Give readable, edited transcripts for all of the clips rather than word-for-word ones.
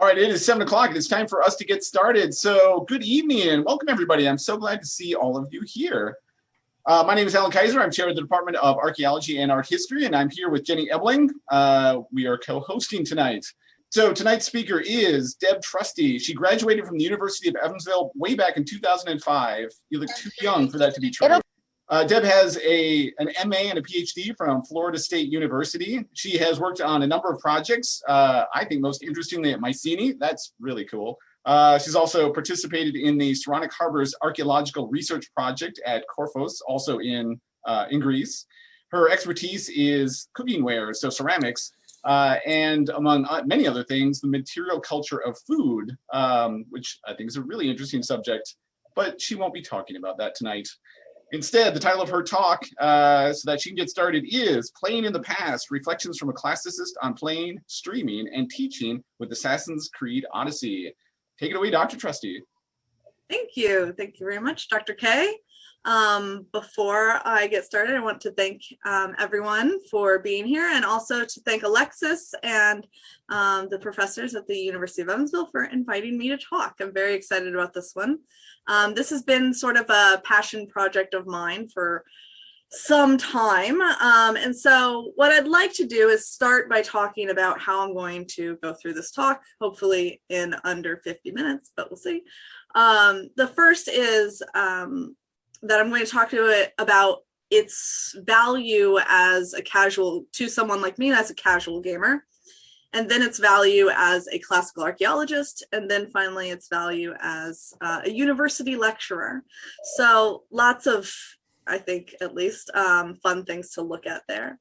All right, it is 7 o'clock and it's time for us to get started. So good evening and welcome everybody. I'm so glad to see all of you here. My name is Alan Kaiser. I'm chair of the Department of Archaeology and Art History, and I'm here with Jenny Ebling. We are co-hosting tonight. So tonight's speaker is Deb Trusty. She graduated from the University of Evansville way back in 2005. You look too young for that to be true. Deb has an MA and a PhD from Florida State University. She has worked on a number of projects. I think most interestingly at Mycenae. That's really cool. She's also participated in the Saronic Harbor's archaeological research project at Korphos, also in Greece. Her expertise is cookingware, so ceramics, and among many other things, the material culture of food, which I think is a really interesting subject, but she won't be talking about that tonight. Instead, the title of her talk, so that she can get started, is Playing in the Past, Reflections from a Classicist on Playing, Streaming, and Teaching with Assassin's Creed Odyssey. Take it away, Dr. Trusty. Thank you. Thank you very much, Dr. K. Before I get started, I want to thank everyone for being here, and also to thank Alexis and the professors at the University of Evansville for inviting me to talk. I'm very excited about this one. This has been sort of a passion project of mine for some time. And so what I'd like to do is start by talking about how I'm going to go through this talk, hopefully in under 50 minutes, but we'll see. The first is that I'm going to talk to it about its value as a casual, to someone like me as a casual gamer, and then its value as a classical archaeologist, and then finally its value as a university lecturer. So lots of, I think at least, fun things to look at there.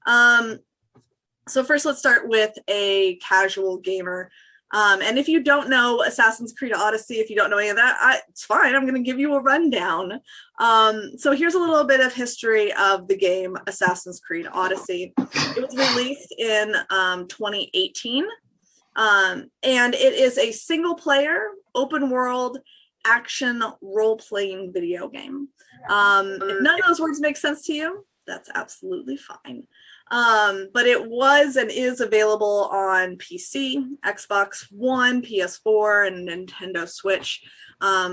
So first let's start with a casual gamer. And if you don't know Assassin's Creed Odyssey, if you don't know any of that, it's fine. I'm going to give you a rundown. So here's a little bit of history of the game Assassin's Creed Odyssey. It was released in 2018, and it is a single-player, open-world, action role-playing video game. If none of those words make sense to you, that's absolutely fine. But it was and is available on PC, Xbox One, PS4, and Nintendo Switch.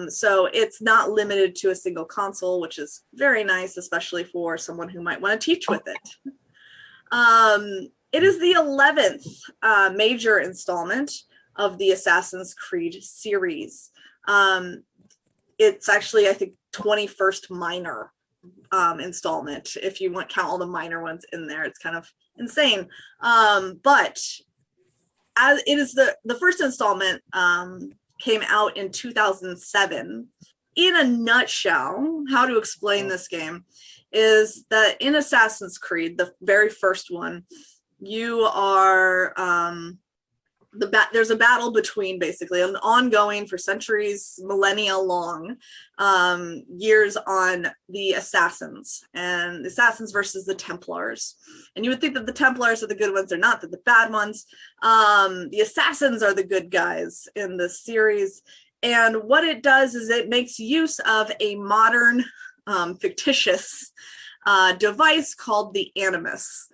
So it's not limited to a single console, which is very nice, especially for someone who might want to teach with it. It is the 11th major installment of the Assassin's Creed series. It's actually, I think, 21st minor installment. If you want count all the minor ones in there, it's kind of insane. But as it is the first installment, came out in 2007. In a nutshell, how to explain this game is that in Assassin's Creed, the very first one, you are there's a battle between, basically an ongoing for centuries, millennia long, years on the assassins, and the assassins versus the Templars. And you would think that the Templars are the good ones. They're not. They're the bad ones. The assassins are the good guys in this series. And what it does is it makes use of a modern, fictitious device called the Animus.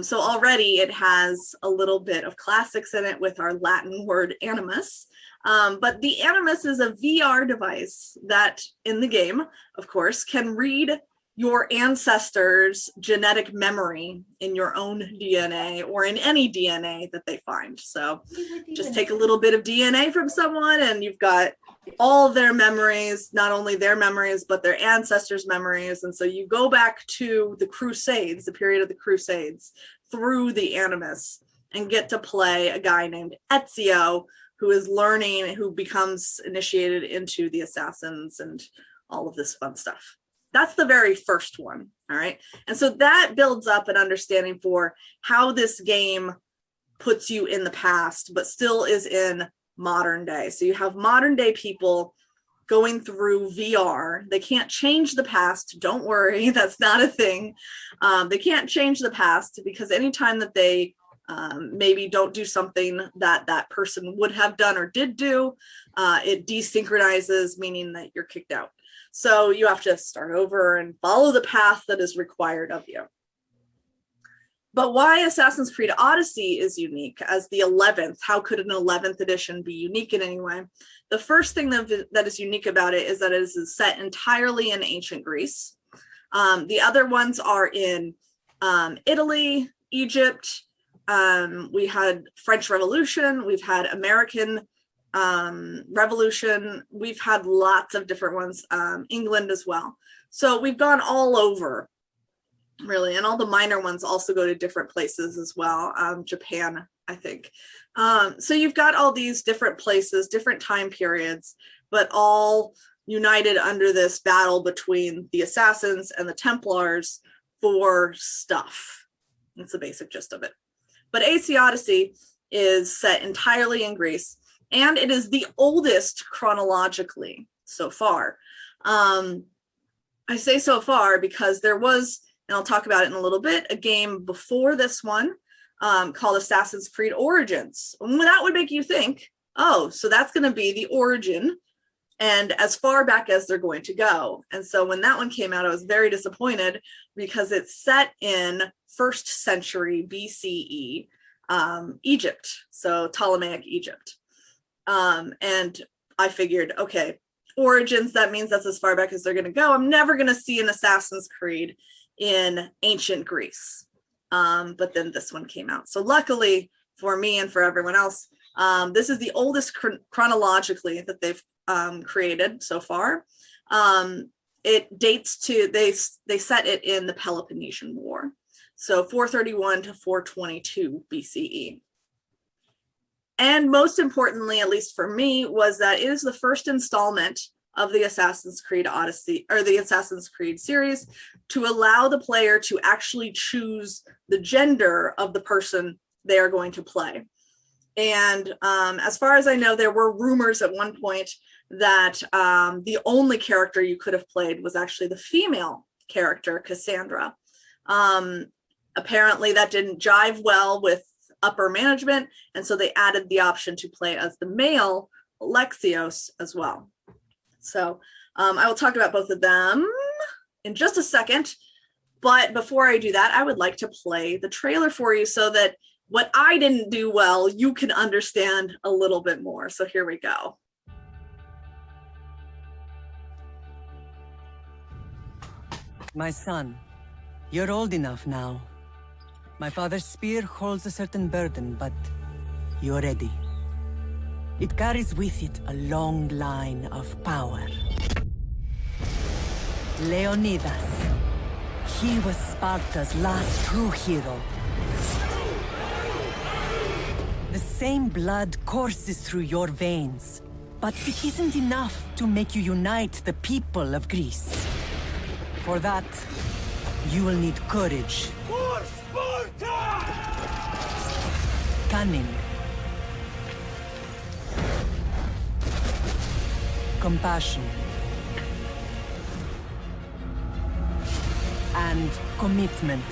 So already it has a little bit of classics in it with our Latin word animus. But the Animus is a VR device that in the game, of course, can read your ancestors' genetic memory in your own DNA or in any DNA that they find. So just take a little bit of DNA from someone and you've got all their memories, not only their memories, but their ancestors' memories. And so you go back to the Crusades, the period of the Crusades, through the Animus, and get to play a guy named Ezio, who is learning, who becomes initiated into the assassins and all of this fun stuff. That's the very first one, all right? And so that builds up an understanding for how this game puts you in the past, but still is in modern day. So you have modern day people going through VR. They can't change the past. Don't worry, that's not a thing. They can't change the past because anytime that they maybe don't do something that that person would have done or did do, it desynchronizes, meaning that you're kicked out. So you have to start over and follow the path that is required of you. But why Assassin's Creed Odyssey is unique as the 11th, how could an 11th edition be unique in any way? The first thing that is unique about it is that it is set entirely in ancient Greece. The other ones are in Italy, Egypt. We had French Revolution. We've had American Revolution. We've had lots of different ones, England as well. So we've gone all over, really, and all the minor ones also go to different places as well. Japan, I think. So you've got all these different places, different time periods, but all united under this battle between the assassins and the Templars for stuff. That's the basic gist of it. But AC Odyssey is set entirely in Greece, and it is the oldest chronologically so far. I say so far because there was, and I'll talk about it in a little bit, a game before this one called Assassin's Creed Origins. And that would make you think, oh, so that's going to be the origin and as far back as they're going to go. And so when that one came out, I was very disappointed because it's set in 1st century BCE Egypt, so Ptolemaic Egypt. And I figured, okay, Origins, that means that's as far back as they're going to go. I'm never going to see an Assassin's Creed in ancient Greece. But then this one came out. So luckily for me and for everyone else, this is the oldest chronologically that they've created so far. It dates to, they set it in the Peloponnesian War. So 431 to 422 BCE. And most importantly, at least for me, was that it is the first installment of the Assassin's Creed Odyssey, or the Assassin's Creed series, to allow the player to actually choose the gender of the person they are going to play. And as far as I know, there were rumors at one point that the only character you could have played was actually the female character, Cassandra. Apparently that didn't jive well with upper management, and so they added the option to play as the male Alexios as well. So I will talk about both of them in just a second, but before I do that, I would like to play the trailer for you so that what I didn't do well, you can understand a little bit more. So here we go. My son, you're old enough now. My father's spear holds a certain burden, but you're ready. It carries with it a long line of power. Leonidas. He was Sparta's last true hero. The same blood courses through your veins, but it isn't enough to make you unite the people of Greece. For that, you will need courage. For Sparta! Cunning. Compassion. And commitment.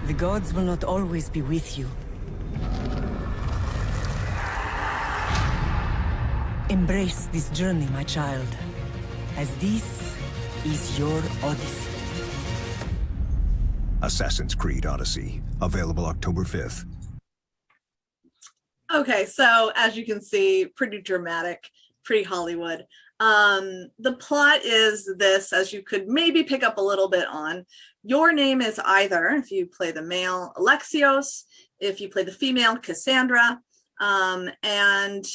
The gods will not always be with you. Embrace this journey, my child, as this is your Odyssey. Assassin's Creed Odyssey, available October 5th. Okay, so as you can see, pretty dramatic, pretty Hollywood. The plot is this, as you could maybe pick up a little bit on. Your name is either, if you play the male, Alexios, if you play the female, Cassandra, and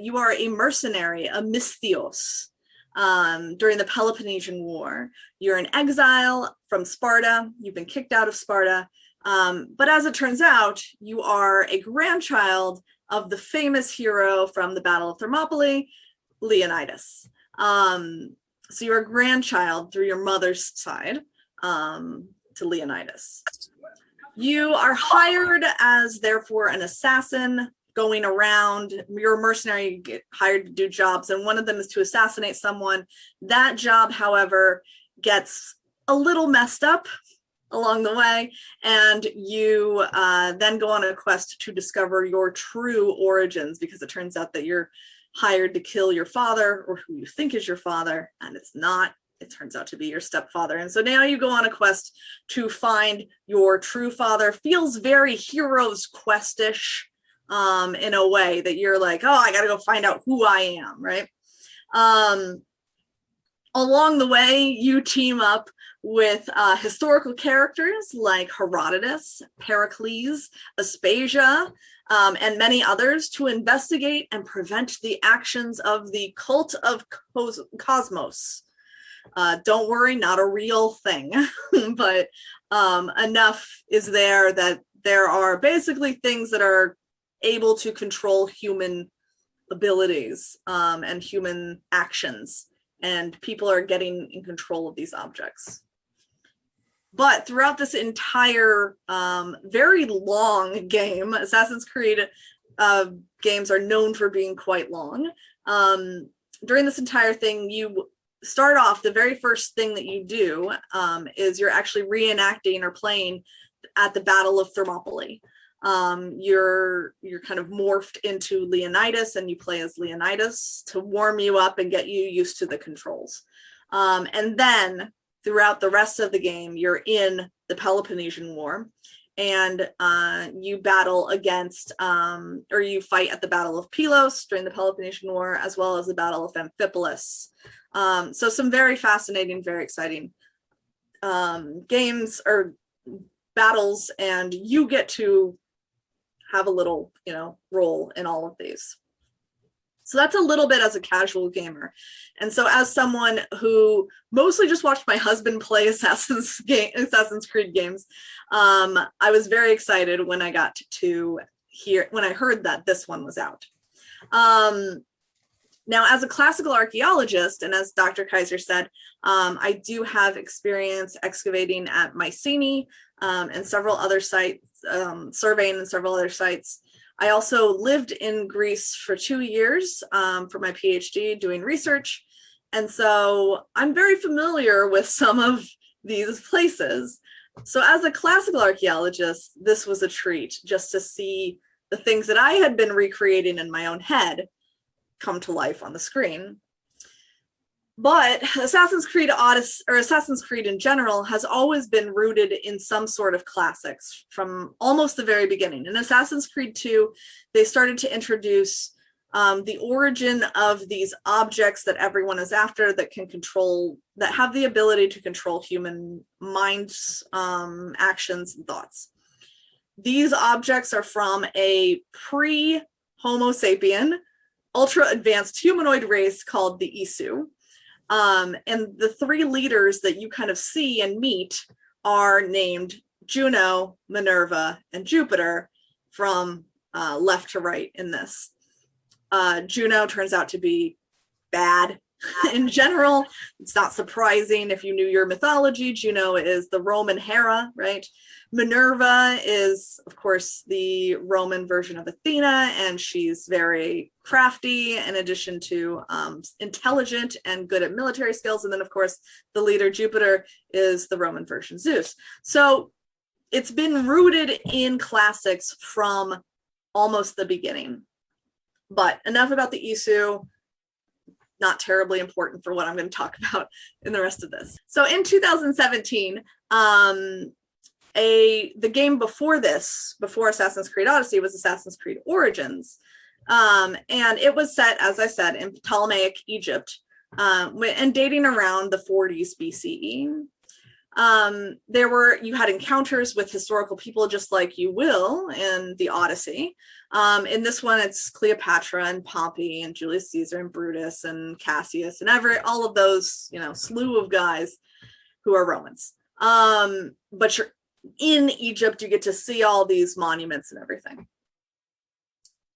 you are a mercenary, a Misthios. during the Peloponnesian War. You're in exile from Sparta. You've been kicked out of Sparta. But as it turns out, you are a grandchild of the famous hero from the Battle of Thermopylae, Leonidas. So you're a grandchild through your mother's side to Leonidas. You are hired as, therefore, an assassin going around. You're a mercenary, you get hired to do jobs, and one of them is to assassinate someone. That job, however, gets a little messed up along the way, and you then go on a quest to discover your true origins, because it turns out that you're hired to kill your father, or who you think is your father, and it's not. It turns out to be your stepfather. And so now you go on a quest to find your true father. Feels very Hero's Quest-ish in a way, that you're like, oh, I gotta go find out who I am, right? Along the way, you team up with historical characters like Herodotus, Pericles, Aspasia, and many others to investigate and prevent the actions of the cult of Cosmos. Don't worry, not a real thing, but enough is there that there are basically things that are able to control human abilities and human actions, and people are getting in control of these objects. But throughout this entire very long game, Assassin's Creed games are known for being quite long. During this entire thing, you start off, the very first thing that you do is you're actually reenacting or playing at the Battle of Thermopylae. You're kind of morphed into Leonidas, and you play as Leonidas to warm you up and get you used to the controls. And then throughout the rest of the game, you're in the Peloponnesian War, and you battle against, or you fight at the Battle of Pylos during the Peloponnesian War, as well as the Battle of Amphipolis. So some very fascinating, very exciting games or battles, and you get to have a little, role in all of these. So that's a little bit as a casual gamer. And so as someone who mostly just watched my husband play Assassin's Creed games, I was very excited when I got to when I heard that this one was out. Now, as a classical archaeologist, and as Dr. Kaiser said, I do have experience excavating at Mycenae and several other sites, surveying in several other sites. I also lived in Greece for 2 years for my PhD doing research. And so I'm very familiar with some of these places. So as a classical archaeologist, this was a treat just to see the things that I had been recreating in my own head come to life on the screen. But Assassin's Creed Odyssey, or Assassin's Creed in general, has always been rooted in some sort of classics from almost the very beginning. In Assassin's Creed 2, they started to introduce the origin of these objects that everyone is after, that can control, that have the ability to control human minds, actions, and thoughts. These objects are from a pre-Homo sapien, ultra advanced humanoid race called the Isu. And the three leaders that you kind of see and meet are named Juno, Minerva, and Jupiter from left to right in this. Juno turns out to be bad in general. It's not surprising if you knew your mythology. Juno is the Roman Hera, right? Minerva is, of course, the Roman version of Athena, and she's very crafty in addition to intelligent and good at military skills. And then, of course, the leader Jupiter is the Roman version Zeus. So it's been rooted in classics from almost the beginning. But enough about the Isu. Not terribly important for what I'm going to talk about in the rest of this. So in 2017, the game before this, before Assassin's Creed Odyssey, was Assassin's Creed Origins. And it was set, as I said, in Ptolemaic Egypt, and dating around the 40s BCE. You had encounters with historical people, just like you will in the Odyssey. In this one, it's Cleopatra and Pompey and Julius Caesar and Brutus and Cassius and all of those, slew of guys who are Romans. But you're in Egypt, you get to see all these monuments and everything.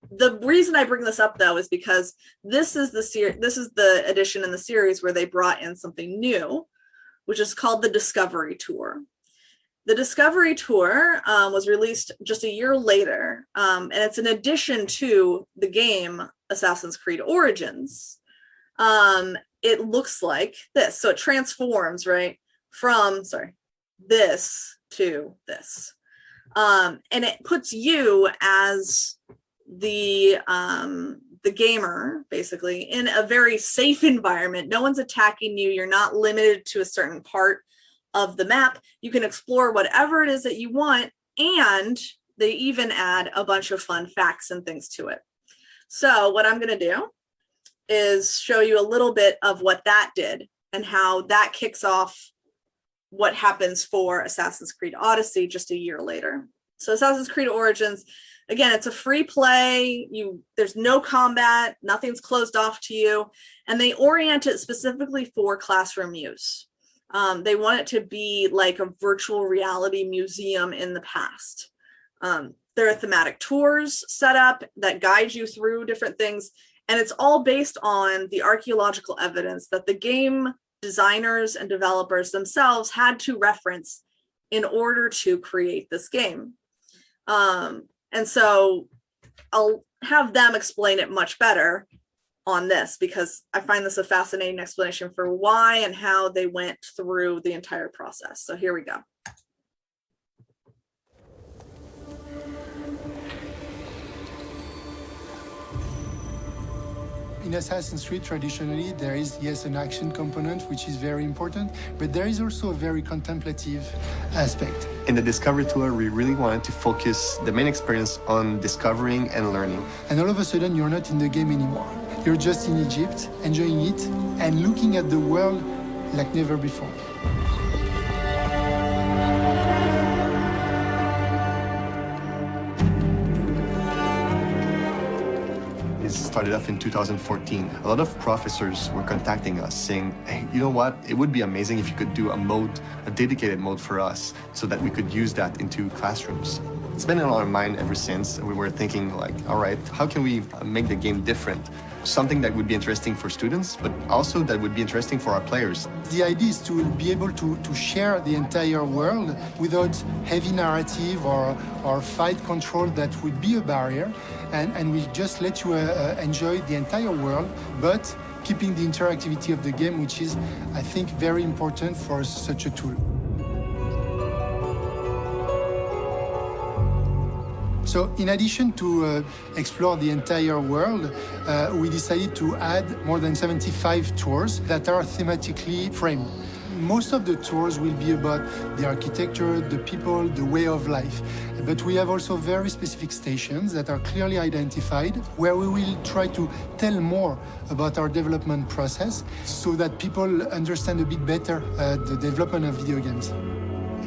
The reason I bring this up, though, is because this is the edition in the series where they brought in something new, which is called the Discovery Tour. The Discovery Tour was released just a year later, and it's an addition to the game Assassin's Creed Origins. It looks like this. So it transforms, right, from, this to this. And it puts you as the gamer, basically, in a very safe environment. No one's attacking you. You're not limited to a certain part of the map. You can explore whatever it is that you want, and they even add a bunch of fun facts and things to it. So what I'm going to do is show you a little bit of what that did and how that kicks off what happens for Assassin's Creed Odyssey just a year later. So Assassin's Creed Origins, again, it's a free play. There's no combat, nothing's closed off to you, and they orient it specifically for classroom use. They want it to be like a virtual reality museum in the past. There are thematic tours set up that guide you through different things, and it's all based on the archaeological evidence that the game designers and developers themselves had to reference in order to create this game. And so I'll have them explain it much better on this, because I find this a fascinating explanation for why and how they went through the entire process. So here we go. In Assassin's Creed, traditionally, there is, yes, an action component, which is very important, but there is also a very contemplative aspect. In the Discovery Tour, we really wanted to focus the main experience on discovering and learning. And all of a sudden, you're not in the game anymore. You're just in Egypt, enjoying it, and looking at the world like never before. It started off in 2014. A lot of professors were contacting us saying, hey, you know what? It would be amazing if you could do a dedicated mode for us so that we could use that into classrooms. It's been in our mind ever since. We were thinking like, all right, how can we make the game different? Something that would be interesting for students, but also that would be interesting for our players. The idea is to be able to share the entire world without heavy narrative or fight control that would be a barrier. And we just let you enjoy the entire world, but keeping the interactivity of the game, which is, I think, very important for such a tool. So in addition to explore the entire world, we decided to add more than 75 tours that are thematically framed. Most of the tours will be about the architecture, the people, the way of life. But we have also very specific stations that are clearly identified, where we will try to tell more about our development process so that people understand a bit better the development of video games.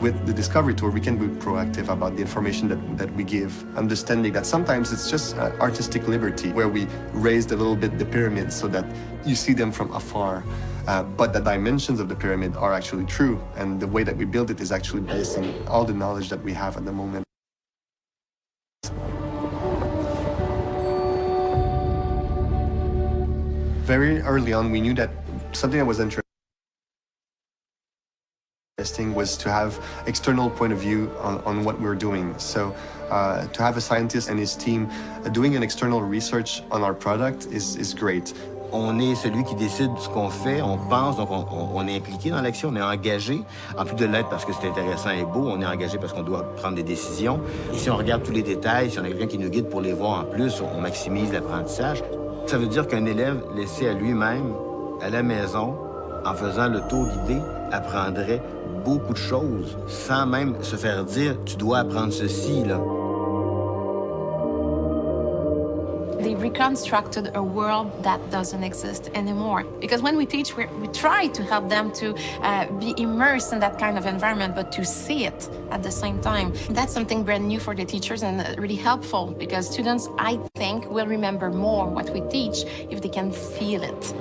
With the Discovery Tour, we can be proactive about the information that we give, understanding that sometimes it's just artistic liberty, where we raised a little bit the pyramids so that you see them from afar. But the dimensions of the pyramid are actually true, and the way that we build it is actually based on all the knowledge that we have at the moment. Very early on, we knew that something that was interesting was to have external point of view on what we're doing. So to have a scientist and his team doing an external research on our product is great. On est celui qui décide ce qu'on fait, on pense, donc on est impliqué dans l'action, on est engagé. En plus de l'être parce que c'est intéressant et beau, on est engagé parce qu'on doit prendre des décisions. Et si on regarde tous les détails, si on a quelqu'un qui nous guide pour les voir en plus, on maximise l'apprentissage. Ça veut dire qu'un élève laissé à lui-même, à la maison, en faisant le tour guidé, apprendrait beaucoup de choses, sans même se faire dire « tu dois apprendre ceci ». They reconstructed a world that doesn't exist anymore. Because when we teach, we try to help them to be immersed in that kind of environment, but to see it at the same time. That's something brand new for the teachers and really helpful, because students, I think, will remember more what we teach if they can feel it.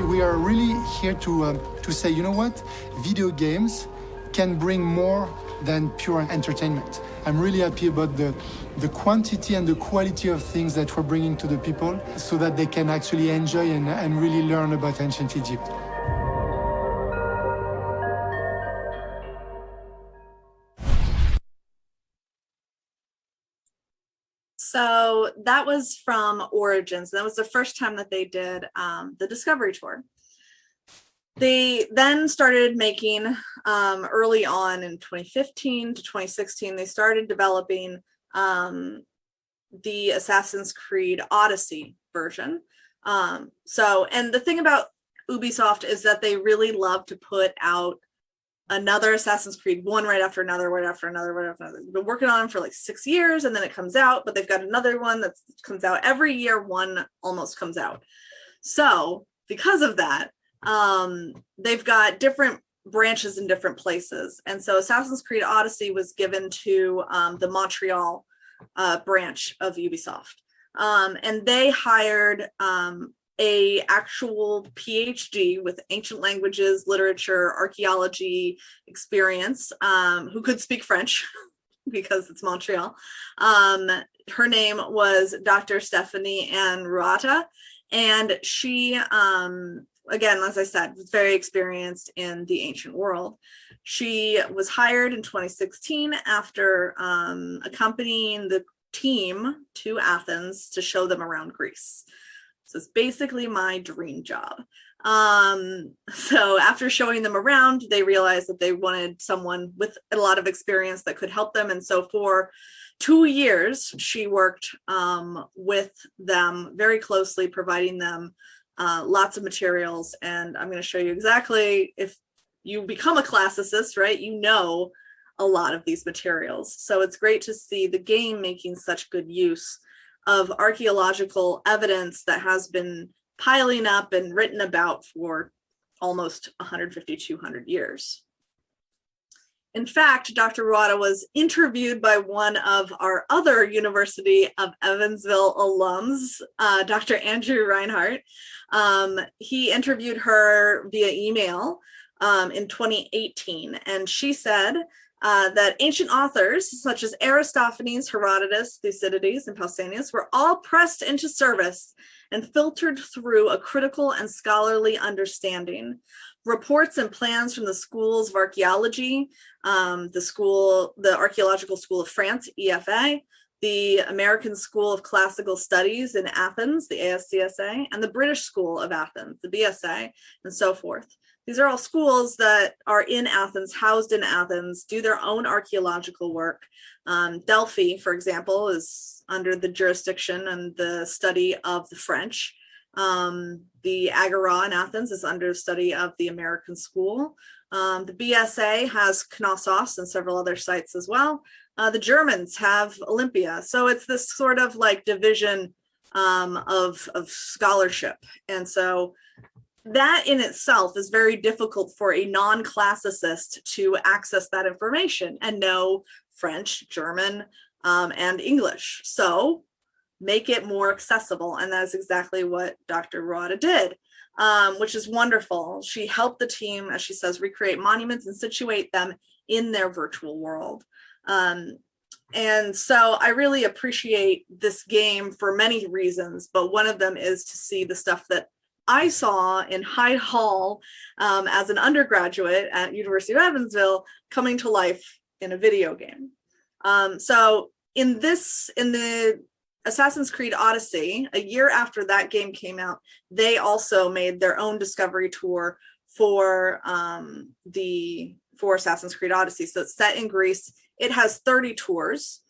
We are really here to say, you know what, video games can bring more than pure entertainment. I'm really happy about the quantity and the quality of things that we're bringing to the people so that they can actually enjoy and really learn about ancient Egypt. So that was from Origins. That was the first time that they did the Discovery Tour. They then started making, early on in 2015 to 2016, they started developing the Assassin's Creed Odyssey version. And the thing about Ubisoft is that they really love to put out another Assassin's Creed, one right after another, right after another, right after another. They've been working on them for like 6 years, and then it comes out, but they've got another one that comes out every year. One almost comes out. So because of that, they've got different branches in different places. And so Assassin's Creed Odyssey was given to the Montreal branch of Ubisoft. And they hired a actual PhD with ancient languages, literature, archaeology experience, who could speak French because it's Montreal. Her name was Dr. Stephanie Ann Ruata, and she, again, as I said, was very experienced in the ancient world. She was hired in 2016 after accompanying the team to Athens to show them around Greece. So it's basically my dream job. So after showing them around, they realized that they wanted someone with a lot of experience that could help them. And so for 2 years, she worked with them very closely, providing them lots of materials. And I'm going to show you exactly, if you become a classicist, right, you know a lot of these materials. So it's great to see the game making such good use of archaeological evidence that has been piling up and written about for almost 150, 200 years. In fact, Dr. Ruata was interviewed by one of our other University of Evansville alums, Dr. Andrew Reinhardt. He interviewed her via email in 2018, and she said that ancient authors such as Aristophanes, Herodotus, Thucydides, and Pausanias were all pressed into service and filtered through a critical and scholarly understanding. Reports and plans from the schools of archaeology, the Archaeological School of France, EFA, the American School of Classical Studies in Athens, the ASCSA, and the British School of Athens, the BSA, and so forth. These are all schools that are in Athens, housed in Athens, do their own archaeological work. Delphi, for example, is under the jurisdiction and the study of the French. The Agora in Athens is under study of the American School. The BSA has Knossos and several other sites as well. The Germans have Olympia. So it's this sort of like division of scholarship. And so that in itself is very difficult for a non-classicist to access that information and know French, German, and English. So make it more accessible. And that's exactly what Dr. Ruata did, which is wonderful. She helped the team, as she says, recreate monuments and situate them in their virtual world. And so I really appreciate this game for many reasons, but one of them is to see the stuff that I saw in Hyde Hall as an undergraduate at University of Evansville coming to life in a video game. So in the Assassin's Creed Odyssey, a year after that game came out, they also made their own discovery tour for Assassin's Creed Odyssey. So it's set in Greece. It has 30 tours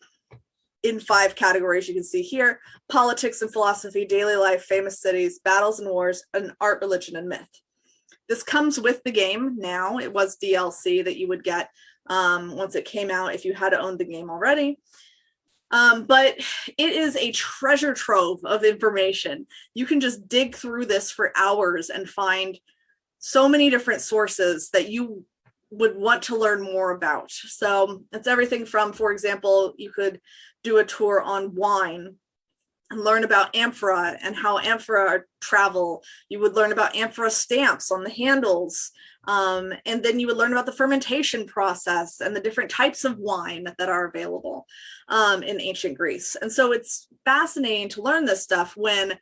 in 5 categories you can see here: politics and philosophy, daily life, famous cities, battles and wars, and art, religion, and myth. This comes with the game now. It was DLC that you would get once it came out if you had owned the game already. But it is a treasure trove of information. You can just dig through this for hours and find so many different sources that you would want to learn more about. So it's everything from, for example, you could do a tour on wine and learn about amphora and how amphora travel. You would learn about amphora stamps on the handles. And then you would learn about the fermentation process and the different types of wine that are available in ancient Greece. And so it's fascinating to learn this stuff when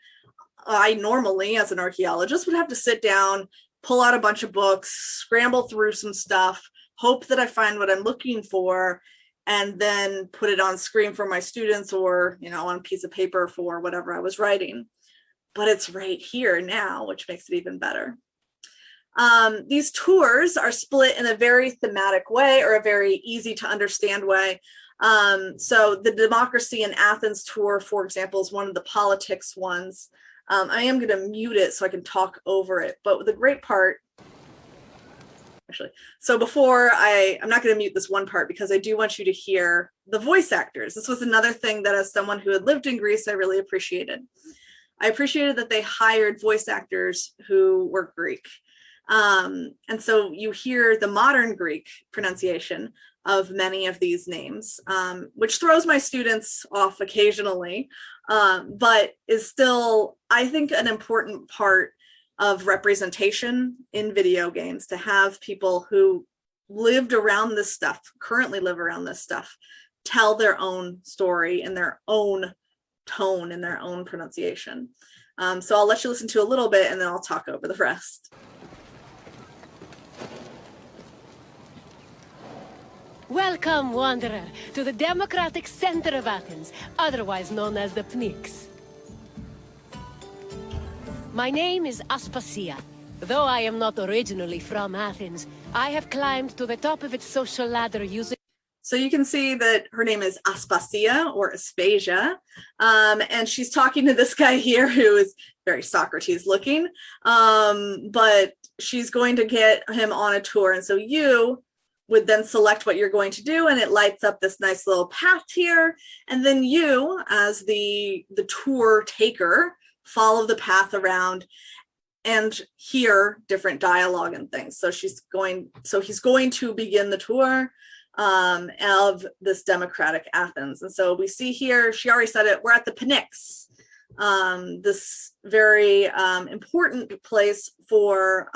I normally, as an archaeologist, would have to sit down, pull out a bunch of books, scramble through some stuff, hope that I find what I'm looking for, and then put it on screen for my students or, on a piece of paper for whatever I was writing. But it's right here now, which makes it even better. These tours are split in a very thematic way, or a very easy to understand way. So the Democracy in Athens tour, for example, is one of the politics ones. I am going to mute it so I can talk over it. But the great part, actually, so before I'm not going to mute this one part because I do want you to hear the voice actors. This was another thing that, as someone who had lived in Greece, I really appreciated. I appreciated that they hired voice actors who were Greek. And so you hear the modern Greek pronunciation of many of these names, which throws my students off occasionally, but is still, I think, an important part of representation in video games, to have people who lived around this stuff, currently live around this stuff, tell their own story in their own tone, in their own pronunciation. So I'll let you listen to a little bit and then I'll talk over the rest. Welcome, wanderer, to the democratic center of Athens, otherwise known as the Pnyx. My name is Aspasia. Though I am not originally from Athens, I have climbed to the top of its social ladder using... So you can see that her name is Aspasia, or Aspasia, and she's talking to this guy here who is very Socrates looking, but she's going to get him on a tour, and so you would then select what you're going to do, and it lights up this nice little path here, and then you, as the tour taker, follow the path around and hear different dialogue and things. So he's going to begin the tour of this democratic Athens. And so we see here, she already said it, we're at the Pnyx, this very important place for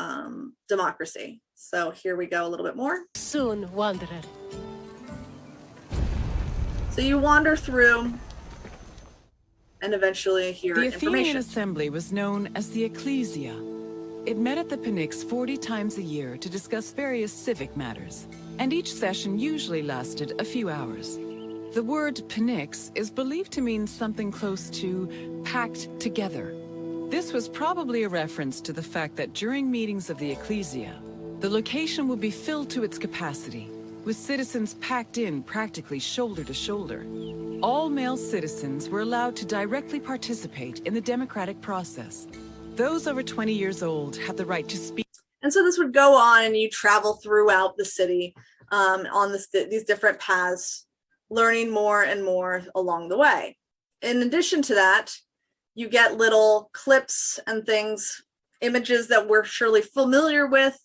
democracy. So here we go a little bit more. Soon, wanderer. So you wander through and eventually hear information. The Athenian assembly was known as the Ecclesia. It met at the Pnyx 40 times a year to discuss various civic matters, and each session usually lasted a few hours. The word Pnyx is believed to mean something close to packed together. This was probably a reference to the fact that during meetings of the Ecclesia, the location would be filled to its capacity, with citizens packed in practically shoulder to shoulder. All male citizens were allowed to directly participate in the democratic process. Those over 20 years old had the right to speak. And so this would go on, and you travel throughout the city on these different paths, learning more and more along the way. In addition to that, you get little clips and things, images that we're surely familiar with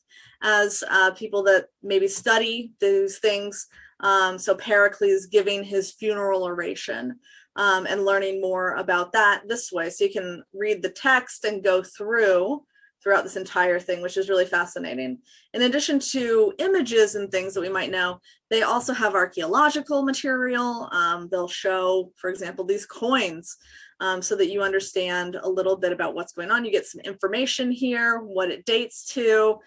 as people that maybe study these things. So Pericles giving his funeral oration and learning more about that this way. So you can read the text and go throughout this entire thing, which is really fascinating. In addition to images and things that we might know, they also have archaeological material. They'll show, for example, these coins so that you understand a little bit about what's going on. You get some information here, what it dates to.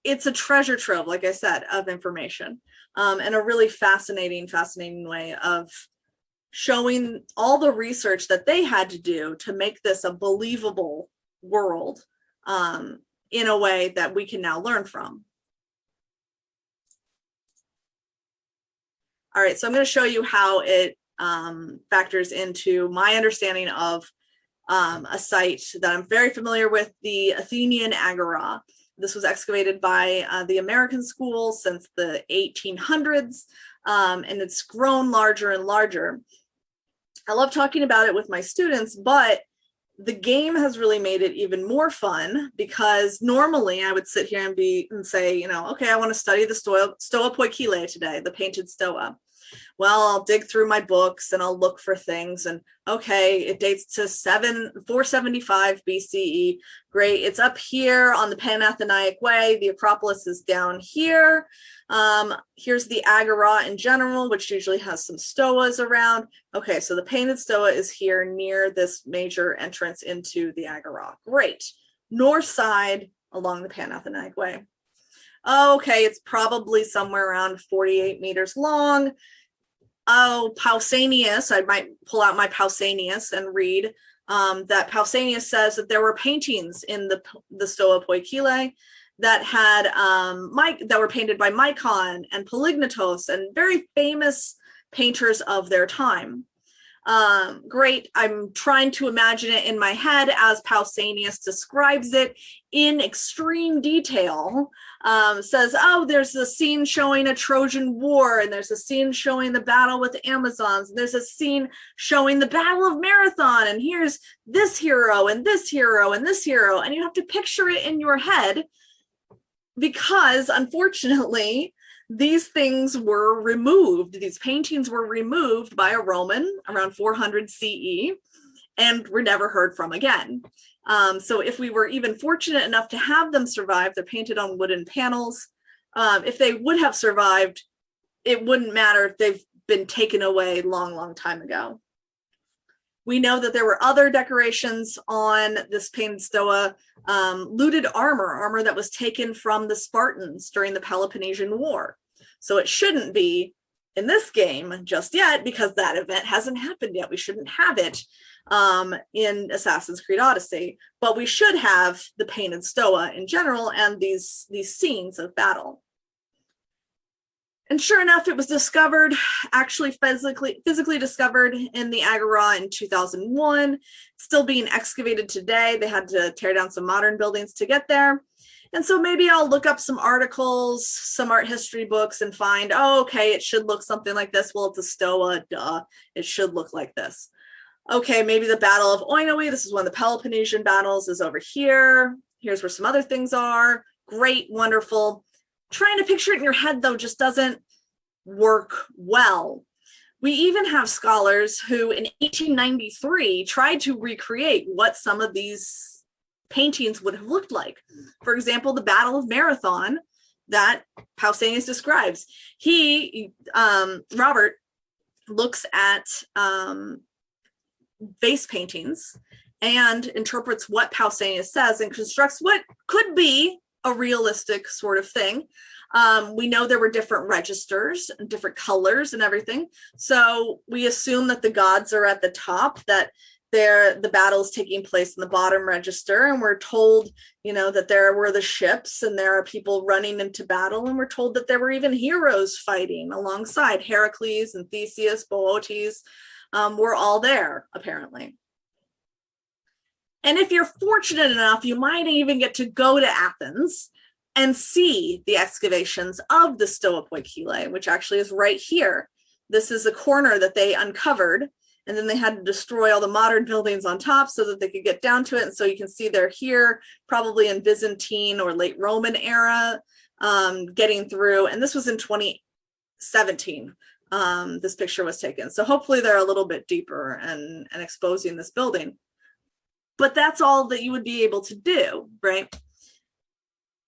It's a treasure trove, like I said, of information, and a really fascinating way of showing all the research that they had to do to make this a believable world in a way that we can now learn from. All right, so I'm going to show you how it factors into my understanding of a site that I'm very familiar with, the Athenian Agora. This was excavated by the American School since the 1800s, and it's grown larger and larger. I love talking about it with my students, but the game has really made it even more fun, because normally I would sit here and say, okay, I want to study the Stoa Poikile today, the painted Stoa. Well, I'll dig through my books and I'll look for things, and okay, it dates to 475 BCE. Great, it's up here on the Panathenaic Way. The Acropolis is down here. Here's the Agora in general, which usually has some stoas around. Okay, so the painted Stoa is here near this major entrance into the Agora. Great, north side along the Panathenaic Way. Okay, it's probably somewhere around 48 meters long. Oh, Pausanias, I might pull out my Pausanias and read that Pausanias says that there were paintings in the Stoa Poikile that had that were painted by Mycon and Polygnotos and very famous painters of their time. Great, I'm trying to imagine it in my head as Pausanias describes it in extreme detail. Says, oh, there's a scene showing a Trojan War, and there's a scene showing the battle with the Amazons, and there's a scene showing the Battle of Marathon, and here's this hero, and this hero, and this hero, and you have to picture it in your head, because unfortunately, these things were removed. These paintings were removed by a Roman around 400 CE and were never heard from again. So if we were even fortunate enough to have them survive, they're painted on wooden panels. If they would have survived, it wouldn't matter if they've been taken away long time ago. We know that there were other decorations on this painted Stoa, looted armor that was taken from the Spartans during the Peloponnesian War. So it shouldn't be in this game just yet, because that event hasn't happened yet. We shouldn't have it in Assassin's Creed Odyssey, but we should have the painted Stoa in general and these scenes of battle. And sure enough, it was discovered, actually physically discovered in the Agora in 2001, still being excavated today. They had to tear down some modern buildings to get there. And so maybe I'll look up some articles, some art history books, and find, oh, okay, it should look something like this. Well, it's a Stoa, duh, it should look like this. Okay, maybe the Battle of Oinoe, this is one of the Peloponnesian battles, is over here. Here's where some other things are. Great, wonderful. Trying to picture it in your head, though, just doesn't work well. We even have scholars who in 1893 tried to recreate what some of these paintings would have looked like. For example, the Battle of Marathon that Pausanias describes. Robert looks at vase paintings and interprets what Pausanias says and constructs what could be a realistic sort of thing. We know there were different registers and different colors and everything. So we assume that the gods are at the top, that the battle is taking place in the bottom register, and we're told, that there were the ships and there are people running into battle, and we're told that there were even heroes fighting alongside. Heracles and Theseus, Boötes were all there, apparently. And if you're fortunate enough, you might even get to go to Athens and see the excavations of the Stoa Poikile, which actually is right here. This is a corner that they uncovered, and then they had to destroy all the modern buildings on top so that they could get down to it. And so you can see they're here, probably in Byzantine or late Roman era, getting through. And this was in 2017. This picture was taken. So hopefully they're a little bit deeper and exposing this building. But that's all that you would be able to do, right?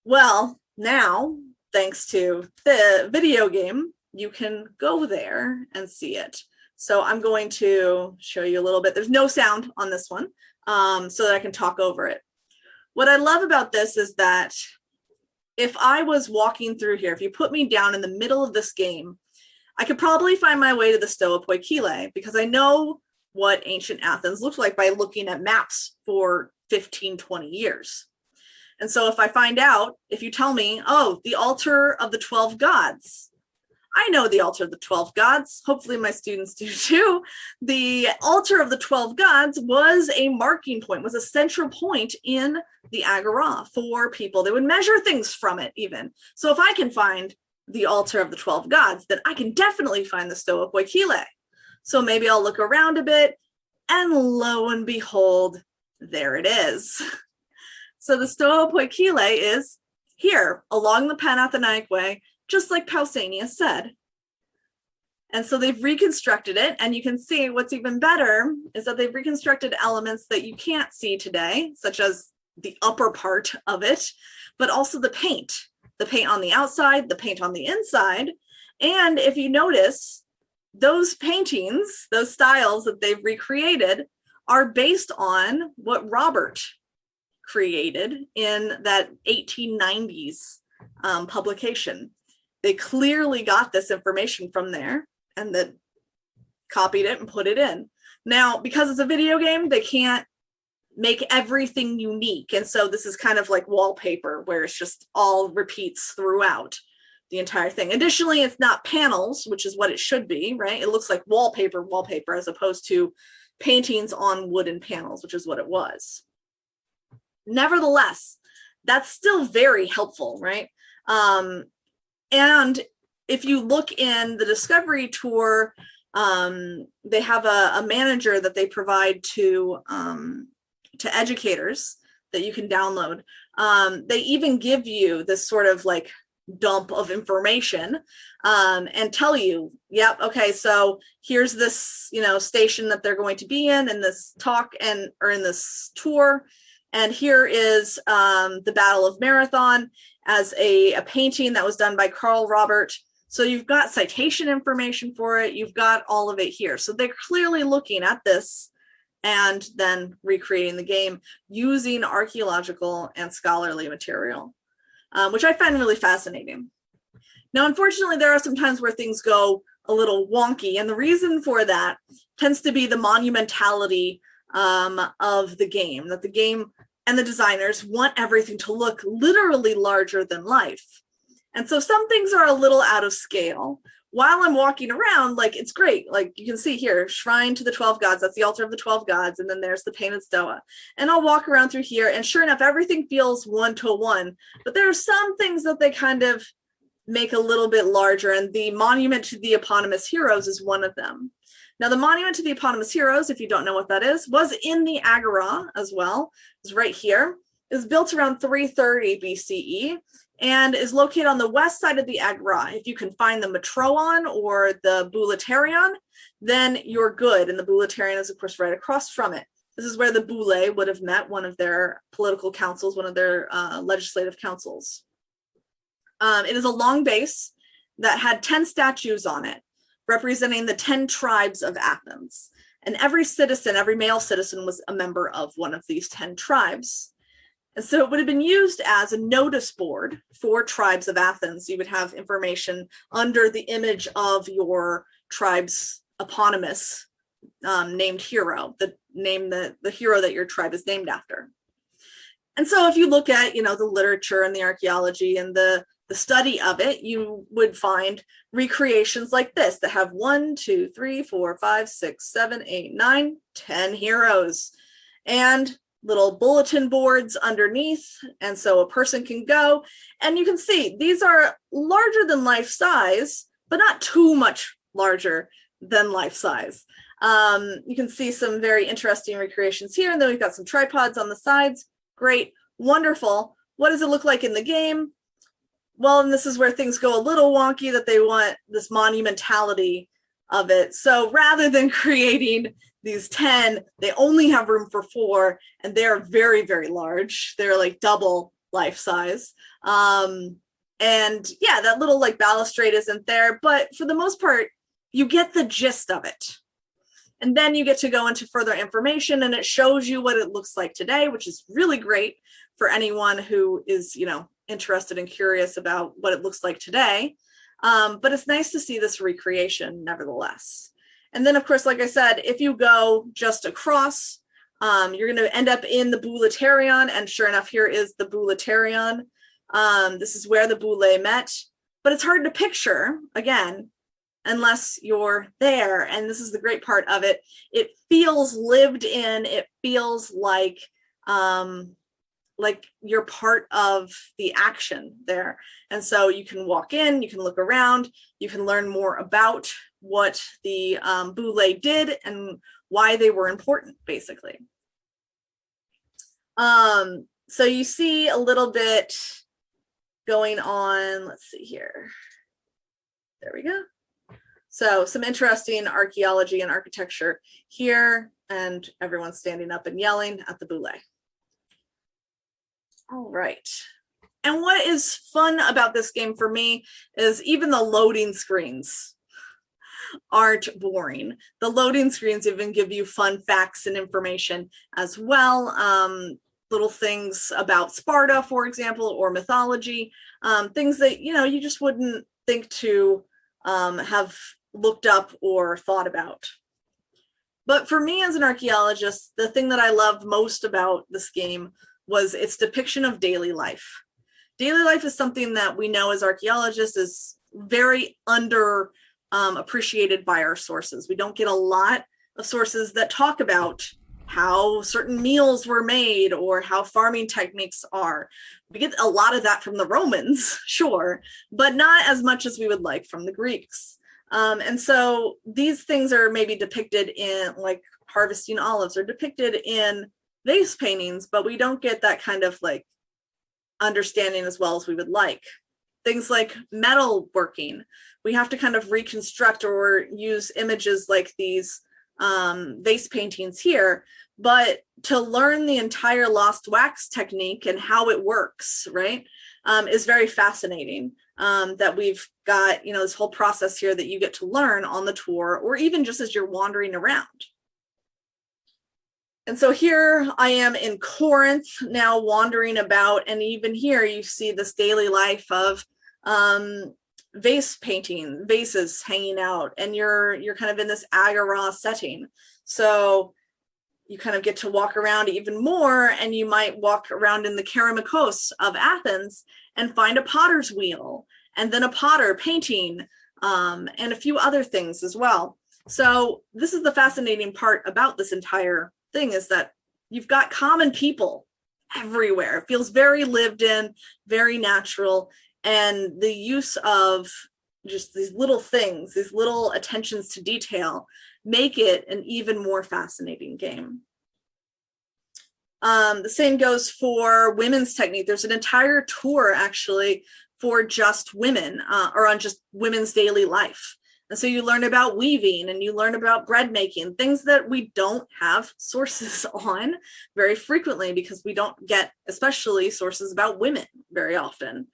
Well, now, thanks to the video game, you can go there and see it. So I'm going to show you a little bit. There's no sound on this one, so that I can talk over it. What I love about this is that if I was walking through here, if you put me down in the middle of this game, I could probably find my way to the Stoa Poikile, because I know what ancient Athens looked like by looking at maps for 15, 20 years. And so if I find out, if you tell me, oh, the altar of the 12 gods, I know the altar of the 12 gods. Hopefully my students do too. The altar of the 12 gods was a marking point, was a central point in the agora for people. They would measure things from it even. So if I can find the altar of the 12 gods, then I can definitely find the Stoa Poikile. So maybe I'll look around a bit, and lo and behold, there it is. So the Stoa Poikile is here along the Panathenaic Way, just like Pausanias said. And so they've reconstructed it, and you can see what's even better is that they've reconstructed elements that you can't see today, such as the upper part of it, but also the paint on the outside, the paint on the inside. And if you notice, those paintings, those styles that they've recreated are based on what Robert created in that 1890s publication. They clearly got this information from there and then copied it and put it in. Now, because it's a video game, they can't make everything unique. And so this is kind of like wallpaper where it's just all repeats throughout the entire thing. Additionally, it's not panels, which is what it should be, right? It looks like wallpaper as opposed to paintings on wooden panels, which is what it was. Nevertheless, that's still very helpful, right? And if you look in the Discovery Tour, they have a manager that they provide to educators that you can download. They even give you this sort of like dump of information and tell you, yep, okay, so here's this, station that they're going to be in this talk or in this tour. And here is the Battle of Marathon as a painting that was done by Carl Robert. So you've got citation information for it. You've got all of it here. So they're clearly looking at this and then recreating the game using archaeological and scholarly material, which I find really fascinating. Now, unfortunately, there are some times where things go a little wonky. And the reason for that tends to be the monumentality of the game, that the game and the designers want everything to look literally larger than life. And so some things are a little out of scale. While I'm walking around, like, it's great. Like you can see here, Shrine to the 12 Gods, that's the altar of the 12 Gods. And then there's the painted Stoa. And I'll walk around through here, and sure enough, everything feels one-to-one. But there are some things that they kind of make a little bit larger. And the monument to the eponymous heroes is one of them. Now, the monument to the eponymous heroes, if you don't know what that is, was in the Agora as well. It's right here. It's built around 330 BCE and is located on the west side of the Agora. If you can find the Matroon or the Bouleuterion, then you're good. And the Bouleuterion is, of course, right across from it. This is where the Boule would have met, one of their political councils, one of their legislative councils. It is a long base that had 10 statues on it, representing the 10 tribes of Athens. And every citizen, every male citizen, was a member of one of these 10 tribes. And so it would have been used as a notice board for tribes of Athens. You would have information under the image of your tribe's eponymous named hero, the hero that your tribe is named after. And so if you look at, the literature and the archaeology and the study of it, you would find recreations like this that have 1, 2, 3, 4, 5, 6, 7, 8, 9, 10 heroes and little bulletin boards underneath. And so a person can go, and you can see these are larger than life size, but not too much larger than life size. You can see some very interesting recreations here. And then we've got some tripods on the sides. Great, wonderful. What does it look like in the game? Well, and this is where things go a little wonky, that they want this monumentality of it. So rather than creating these 10, they only have room for 4, and they're very, very large. They're like double life size. And yeah, that little like balustrade isn't there, but for the most part, you get the gist of it. And then you get to go into further information, and it shows you what it looks like today, which is really great for anyone who is, interested and curious about what it looks like today. But it's nice to see this recreation nevertheless. And then, of course, like I said, if you go just across, you're going to end up in the Bouleuterion. And sure enough, here is the Bouleuterion. This is where the Boule met. but it's hard to picture, again, unless you're there. And this is the great part of it. It feels lived in. It feels like you're part of the action there. And so you can walk in, you can look around, you can learn more about what the boule did and why they were important, basically. So you see a little bit going on. Let's see here. There we go. So some interesting archaeology and architecture here, and everyone's standing up and yelling at the boule. All right. And what is fun about this game for me is even the loading screens aren't boring. The loading screens even give you fun facts and information as well. Little things about Sparta, for example, or mythology, things that, you just wouldn't think to have looked up or thought about. But for me as an archaeologist, the thing that I loved most about this game was its depiction of daily life. Daily life is something that we know as archaeologists is very under appreciated by our sources. We don't get a lot of sources that talk about how certain meals were made or how farming techniques are. We get a lot of that from the Romans, sure, but not as much as we would like from the Greeks. And so these things are maybe depicted in, like harvesting olives, are depicted in vase paintings, but we don't get that kind of like understanding as well as we would like. Things like metal working, we have to kind of reconstruct or use images like these vase paintings here, but to learn the entire lost wax technique and how it works, right, is very fascinating. That we've got, this whole process here that you get to learn on the tour, or even just as you're wandering around. And so here I am in Corinth now, wandering about, and even here you see this daily life of vase painting, vases hanging out, and you're kind of in this agora setting. So you kind of get to walk around even more, and you might walk around in the Keramikos of Athens and find a potter's wheel, and then a potter painting, and a few other things as well. So this is the fascinating part about this entire thing, is that you've got common people everywhere. It feels very lived in, very natural, and the use of just these little things, these little attentions to detail, make it an even more fascinating game. The same goes for women's technique. There's an entire tour actually for just women, or on just women's daily life. And so you learn about weaving, and you learn about bread making, things that we don't have sources on very frequently, because we don't get especially sources about women very often.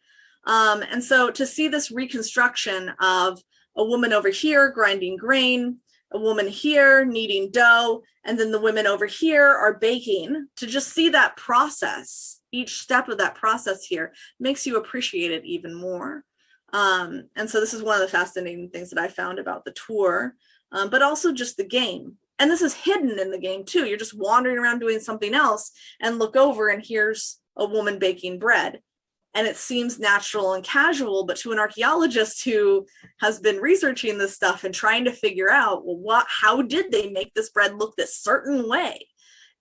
And so to see this reconstruction of a woman over here grinding grain, a woman here kneading dough, and then the women over here are baking, to just see that process, each step of that process here, makes you appreciate it even more. And so this is one of the fascinating things that I found about the tour, but also just the game. And this is hidden in the game too. You're just wandering around doing something else and look over, and here's a woman baking bread. And it seems natural and casual, but to an archaeologist who has been researching this stuff and trying to figure out, well, how did they make this bread look this certain way?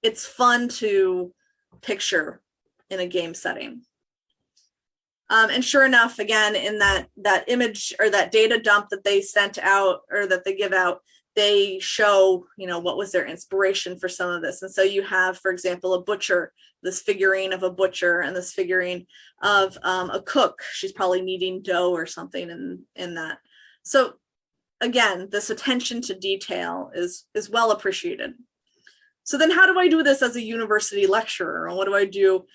It's fun to picture in a game setting. And sure enough, again, in that image or that data dump that they sent out, or that they give out, they show, what was their inspiration for some of this. And so you have, for example, a butcher, this figurine of a butcher, and this figurine of a cook. She's probably kneading dough or something in that. So again, this attention to detail is well appreciated. So then how do I do this as a university lecturer? And what do I do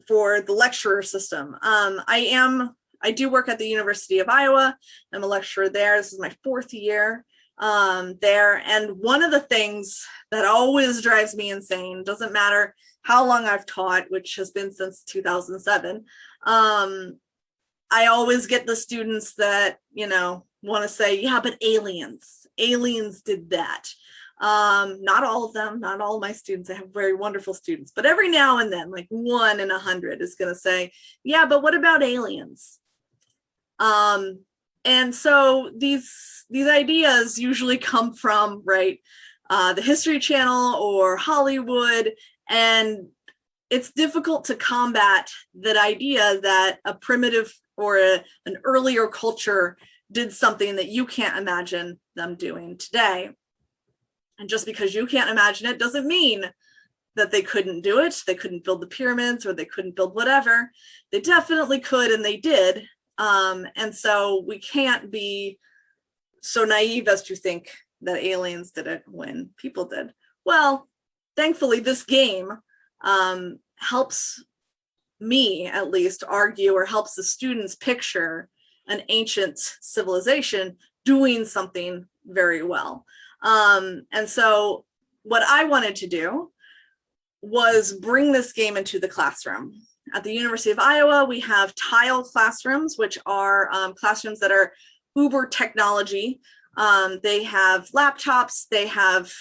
for the lecturer system? I do work at the University of Iowa. I'm a lecturer there. This is my 4th year there. And one of the things that always drives me insane, doesn't matter how long I've taught, which has been since 2007, I always get the students that, want to say, yeah, but aliens did that. Not all of them, not all of my students. I have very wonderful students, but every now and then, like 1 in 100 is going to say, yeah, but what about aliens? And so these ideas usually come from, right, the History Channel or Hollywood, and it's difficult to combat that idea that a primitive or an earlier culture did something that you can't imagine them doing today. And just because you can't imagine it doesn't mean that they couldn't do it. They couldn't build the pyramids, or they couldn't build whatever. They definitely could, and they did. And so we can't be so naive as to think that aliens did it when people did. Well, thankfully, this game helps me, at least, argue, or helps the students picture an ancient civilization doing something very well. And so what I wanted to do was bring this game into the classroom. At the University of Iowa, we have tile classrooms, which are classrooms that are uber technology. They have laptops, they have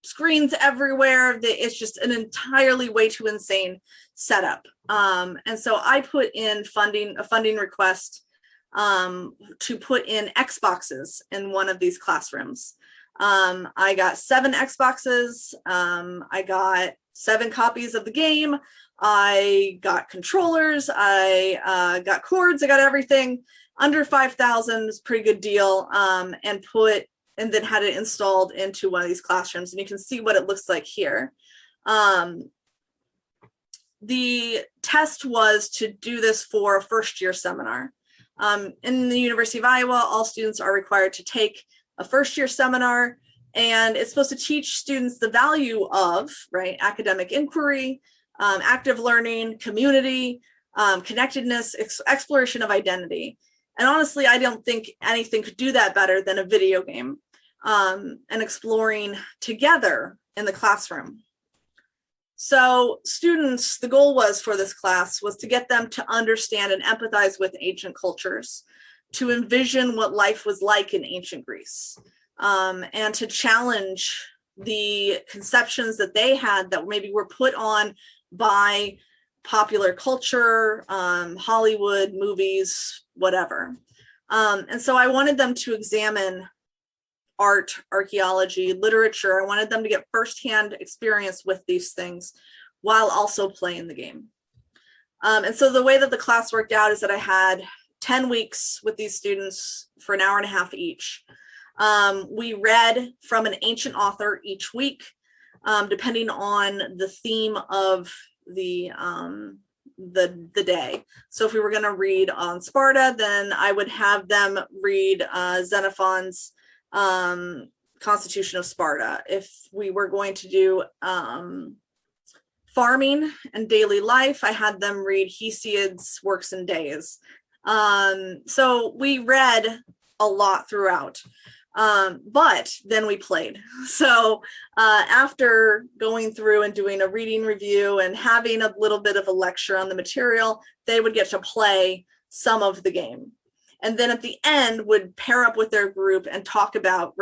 screens everywhere. It's just an entirely way too insane setup. And so I put in a funding request to put in Xboxes in one of these classrooms. I got 7 Xboxes. I got 7 copies of the game. I got controllers. I got cords. I got everything under 5,000. Is a pretty good deal. And then had it installed into one of these classrooms. And you can see what it looks like here. The test was to do this for a first-year seminar. In the University of Iowa, all students are required to take a first-year seminar, and it's supposed to teach students the value of, right, academic inquiry, active learning, community, connectedness, exploration of identity. And honestly, I don't think anything could do that better than a video game, and exploring together in the classroom. So students, the goal was for this class was to get them to understand and empathize with ancient cultures, to envision what life was like in ancient Greece, and to challenge the conceptions that they had that maybe were put on by popular culture, Hollywood, movies, whatever. And so I wanted them to examine art, archaeology, literature. I wanted them to get firsthand experience with these things while also playing the game. And so the way that the class worked out is that I had 10 weeks with these students for an hour and a half each. We read from an ancient author each week, depending on the theme of the day. So if we were going to read on Sparta, then I would have them read Xenophon's Constitution of Sparta. If we were going to do farming and daily life, I had them read Hesiod's Works and Days. So we read a lot throughout, but then we played. So after going through and doing a reading review and having a little bit of a lecture on the material, they would get to play some of the game. And then at the end would pair up with their group and talk about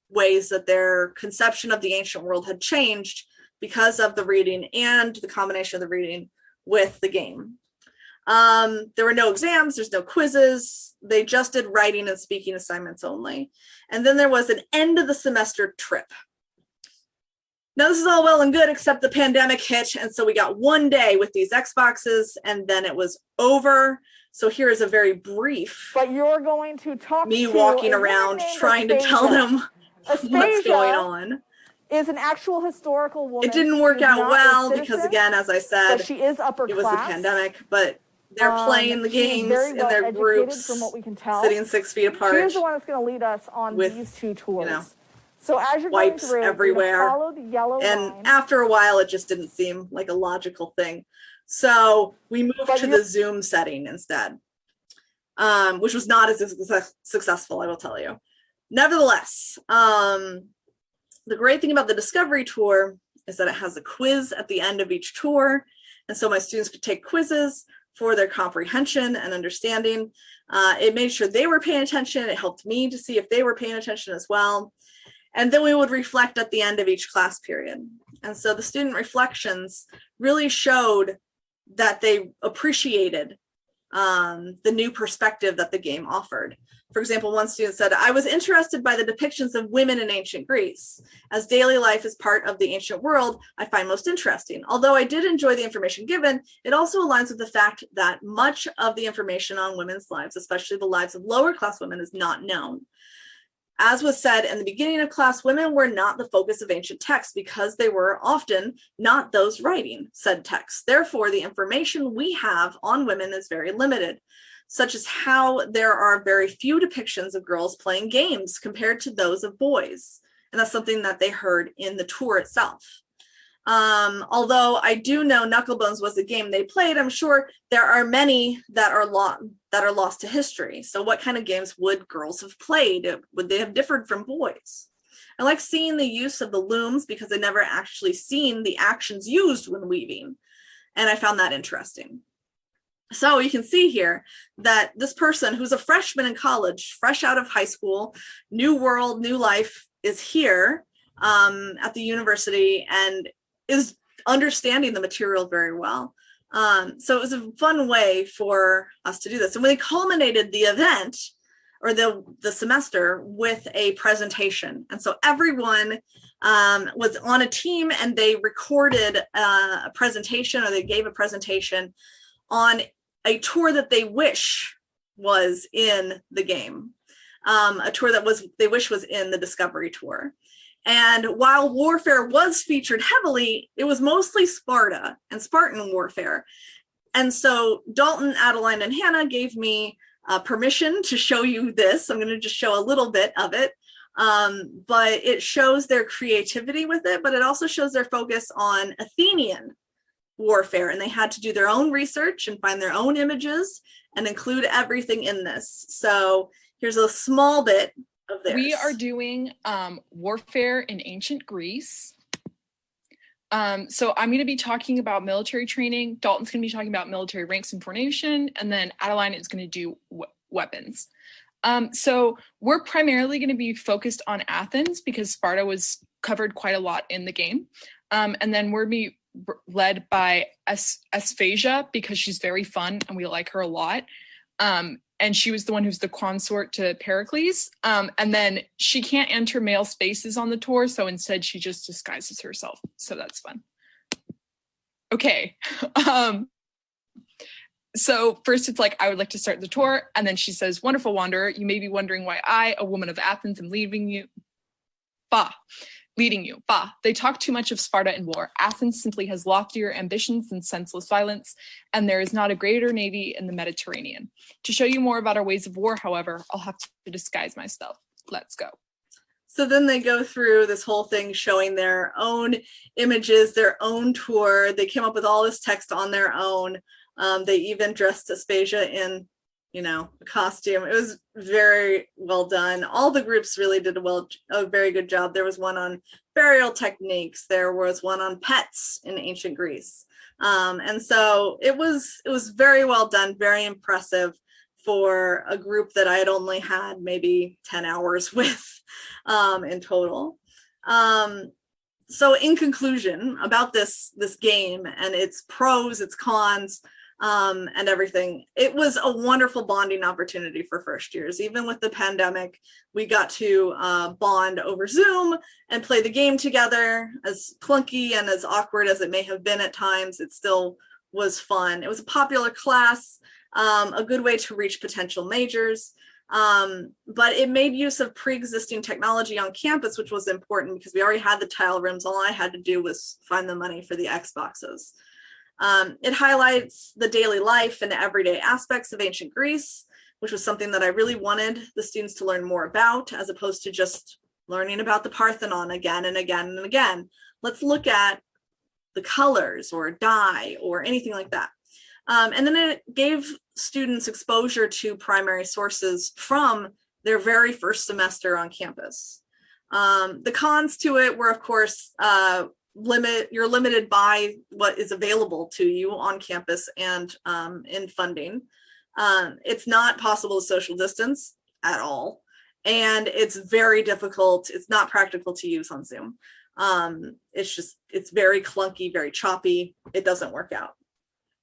ways that their conception of the ancient world had changed because of the reading and the combination of the reading with the game. There were no exams, there's no quizzes. They just did writing and speaking assignments only. And then there was an end of the semester trip. Now this is all well and good, except the pandemic hit. And so we got one day with these Xboxes and then it was over. So here is a very brief, but you're going to talk me walking around trying to tell them what's going on. Is an actual historical woman. It didn't work out well because, again, as I said, she is upper it was class. the pandemic, but they're playing the games in their groups, from what we can tell. sitting 6 feet apart. She's the one that's going to lead us on with, these 2 tours. You know, so as you're wipes going through, everywhere, follow the yellow and line. after a while, it just didn't seem like a logical thing. So we moved to the Zoom setting instead, which was not as successful, I will tell you. Nevertheless, the great thing about the Discovery Tour is that it has a quiz at the end of each tour. And so my students could take quizzes for their comprehension and understanding. It made sure they were paying attention. It helped me to see if they were paying attention as well. And then we would reflect at the end of each class period. And so the student reflections really showed that they appreciated the new perspective that the game offered. For example, one student said, I was interested by the depictions of women in ancient Greece. As daily life is part of the ancient world, I find most interesting. Although I did enjoy the information given, it also aligns with the fact that much of the information on women's lives, especially the lives of lower class women, is not known. As was said in the beginning of class, women were not the focus of ancient texts because they were often not those writing said texts. Therefore, the information we have on women is very limited, such as how there are very few depictions of girls playing games compared to those of boys. And that's something that they heard in the tour itself. Although I do know Knucklebones was a game they played, I'm sure there are many that are lost to history. So what kind of games would girls have played? Would they have differed from boys? I like seeing the use of the looms because I never actually seen the actions used when weaving. And I found that interesting. So you can see here that this person who's a freshman in college, fresh out of high school, new world, new life, is here at the university and is understanding the material very well. So it was a fun way for us to do this. And we culminated the event or the semester with a presentation. And so everyone was on a team and they recorded a presentation, or they gave a presentation on a tour that they wish was in the game, a tour that they wish was in the Discovery Tour. And while warfare was featured heavily, it was mostly Sparta and Spartan warfare. And so Dalton, Adeline, and Hannah gave me permission to show you this. I'm going to just show a little bit of it. But it shows their creativity with it, but it also shows their focus on Athenian warfare. And they had to do their own research and find their own images and include everything in this. So here's a small bit of theirs. We are doing warfare in ancient Greece. So I'm going to be talking about military training. Dalton's going to be talking about military ranks and formation, and then Adeline is going to do weapons. So we're primarily going to be focused on Athens because Sparta was covered quite a lot in the game. And then we're going to be led by Asphasia because she's very fun and we like her a lot. And she was the one who's the consort to Pericles. And then she can't enter male spaces on the tour, so instead she just disguises herself. So that's fun. Okay. So first it's like, I would like to start the tour. And then she says, wonderful wanderer, you may be wondering why I, a woman of Athens, am leading you. They talk too much of Sparta and war. Athens simply has loftier ambitions than senseless violence, and there is not a greater navy in the Mediterranean. To show you more about our ways of war, however, I'll have to disguise myself. Let's go. So then they go through this whole thing showing their own images, their own tour. They came up with all this text on their own. They even dressed Aspasia in, a costume. It was very well done. All the groups really did a very good job. There was one on burial techniques. There was one on pets in ancient Greece. And so it was very well done, very impressive for a group that I had only had maybe 10 hours with in total. So in conclusion about this game and its pros, its cons, and everything, it was a wonderful bonding opportunity for first years. Even with the pandemic, we got to bond over Zoom and play the game together. As clunky and as awkward as it may have been at times, it still was fun. It was a popular class, a good way to reach potential majors, but it made use of pre-existing technology on campus, which was important because we already had the tile rooms. All I had to do was find the money for the Xboxes. It highlights the daily life and everyday aspects of ancient Greece, which was something that I really wanted the students to learn more about, as opposed to just learning about the Parthenon again and again and again. Let's look at the colors or dye or anything like that. And then it gave students exposure to primary sources from their very first semester on campus. The cons to it were, of course, you're limited by what is available to you on campus and in funding. It's not possible to social distance at all. And it's very difficult. It's not practical to use on Zoom. It's very clunky, very choppy. It doesn't work out.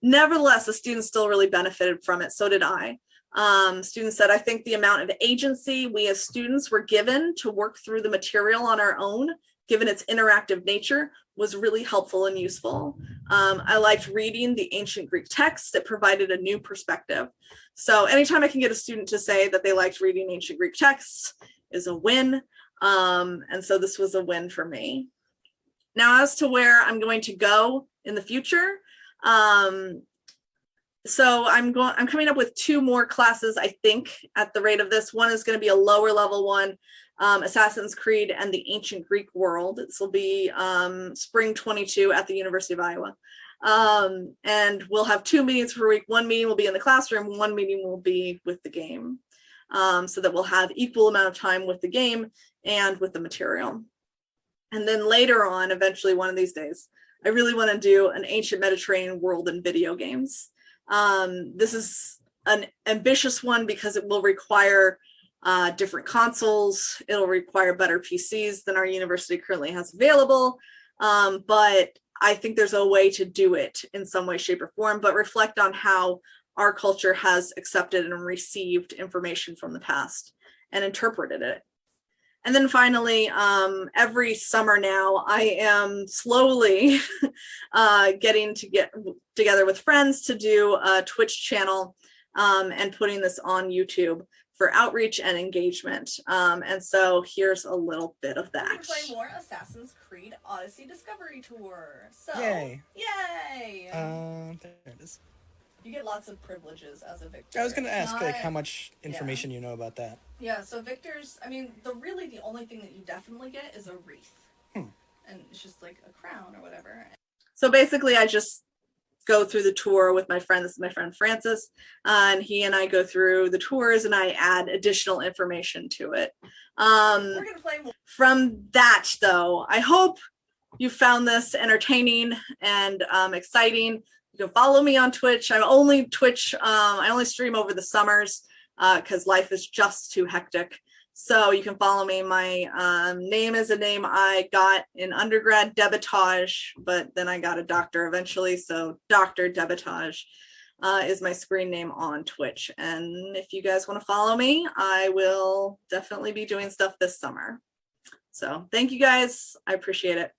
Nevertheless, the students still really benefited from it. So did I. Students said, I think the amount of agency we as students were given to work through the material on our own, given its interactive nature, was really helpful and useful. I liked reading the ancient Greek text. It provided a new perspective. So anytime I can get a student to say that they liked reading ancient Greek texts is a win. And so this was a win for me. Now, as to where I'm going to go in the future, so I'm coming up with 2 more classes, I think, at the rate of this. One is going to be a lower level one, Assassin's Creed and the Ancient Greek World. This will be spring 22 at the University of Iowa. And we'll have 2 meetings per week. One meeting will be in the classroom, one meeting will be with the game, so that we'll have equal amount of time with the game and with the material. And then later on, eventually one of these days, I really want to do an ancient Mediterranean world in video games. This is an ambitious one because it will require different consoles. It'll require better PCs than our university currently has available. But I think there's a way to do it in some way, shape, or form, but reflect on how our culture has accepted and received information from the past and interpreted it. And then finally, every summer now, I am slowly getting together with friends to do a Twitch channel and putting this on YouTube for outreach and engagement. And so here's a little bit of that. We're playing more Assassin's Creed Odyssey Discovery Tour. So, yay! Yay! There it is. You get lots of privileges as a victor. I was going to ask like how much information you know about that. Yeah, so victors, I mean, the only thing that you definitely get is a wreath. And it's just like a crown or whatever. So basically I just go through the tour with my friend. This is my friend Francis, and he and I go through the tours and I add additional information to it. We're going to play more. From that though, I hope you found this entertaining and exciting. You can follow me on Twitch. I only stream over the summers because life is just too hectic. So you can follow me. My name is a name I got in undergrad, Debatage, but then I got a doctor eventually. So Dr. Debatage is my screen name on Twitch. And if you guys want to follow me, I will definitely be doing stuff this summer. So thank you guys. I appreciate it.